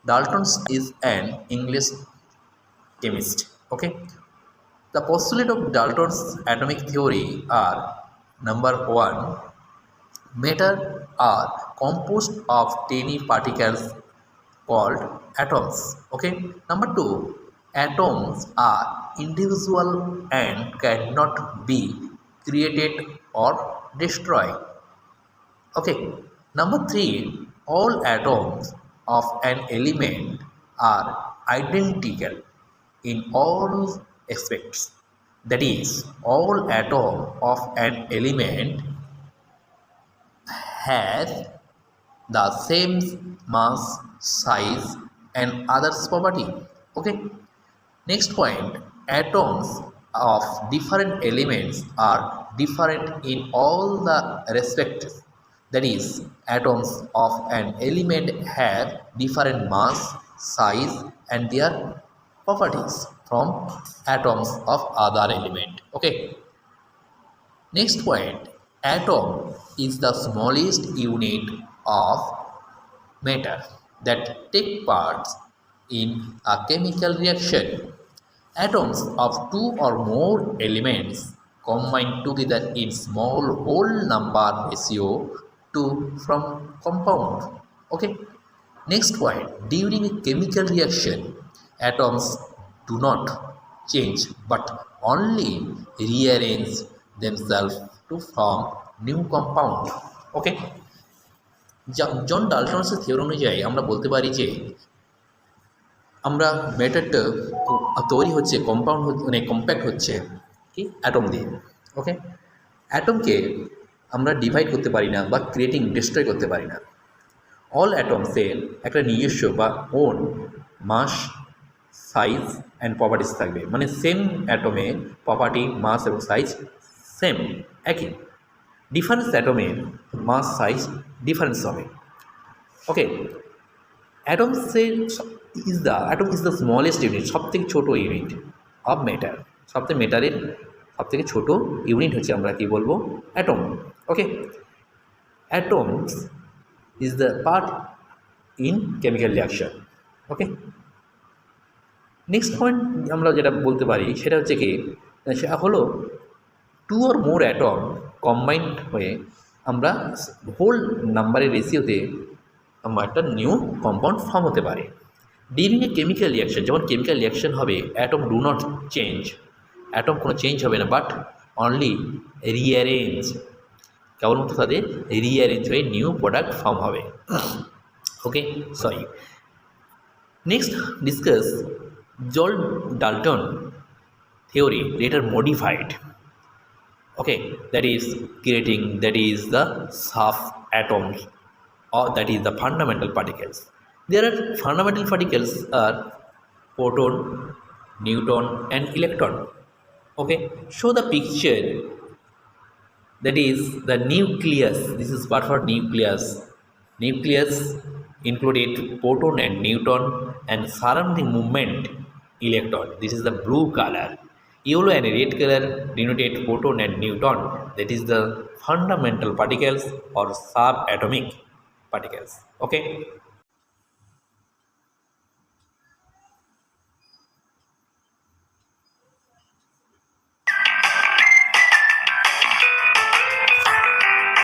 Dalton is an English chemist. Okay, the postulate of Dalton's atomic theory are: number one, matter are composed of tiny particles called atoms. Okay, number two, atoms are individual and cannot be created or destroyed. Okay, number three, all atoms of an element are identical in all aspects. That is, all atom of an element has the same mass, size, and others property. Okay. Next point, atoms of different elements are different in all the respects. That is, atoms of an element have different mass, size, and their properties from atoms of other element. Okay. Next point, atom is the smallest unit of matter that take part in a chemical reaction. Atoms of two or more elements combine together in small whole number ratio to from compound. Okay. Next point, during a chemical reaction, atoms do not change but only rearrange themselves to form new compound. Okay. John ডাল্টনসের theory অনুযায়ী আমরা বলতে পারি যে আমরা ম্যাটারটা তৈরি হচ্ছে compound মানে compact হচ্ছে কি অ্যাটম দিয়ে। ওকে, অ্যাটমকে আমরা ডিভাইড করতে পারি না বা ক্রিয়েটিং ডিস্ট্রয় করতে পারি না। অল অ্যাটমসের একটা নিজস্ব বা own mass, size and properties থাকবে, মানে সেম অ্যাটমের প্রপার্টি, মাস এবং সাইজ সেম একই। ডিফারেন্স অ্যাটমের মাস, সাইজ ডিফারেন্স হবে। Okay, atom is the smallest unit, সবথেকে ছোটো ইউনিট অফ ম্যাটার। ম্যাটারের সবথেকে ছোটো ইউনিট হচ্ছে আমরা কি বলবো, atom. Okay, atoms is the part in chemical reaction. Okay, next point আমরা যেটা বলতে পারি সেটা হচ্ছে কি, সেটা হলো two or more atom combined হয়ে আমরা হোল নাম্বারের রেশিওতে আমরা একটা নিউ কম্পাউন্ড ফর্ম হতে পারে। ডিউরিং এ কেমিক্যাল রিয়াকশন, যখন কেমিক্যাল রিয়াকশন হবে, atom do not change, atom কোনো চেঞ্জ হবে না, বাট অনলি রিঅ্যারেঞ্জ, কেবলমাত্র তাদের রিঅ্যারেঞ্জ হয়ে নিউ প্রোডাক্ট ফর্ম হবে। ওকে, সরি। নেক্সট ডিসকাস জল Dalton theory later modified. Okay, that is the sub atoms, or that is the fundamental particles. There are fundamental particles are proton, neutron and electron. Okay, show the picture, that is the nucleus. This is part for nucleus included proton and neutron and surrounding movement electron. This is the blue color. Yellow and red color denotate proton and neutron, that is the fundamental particles or subatomic particles. Okay,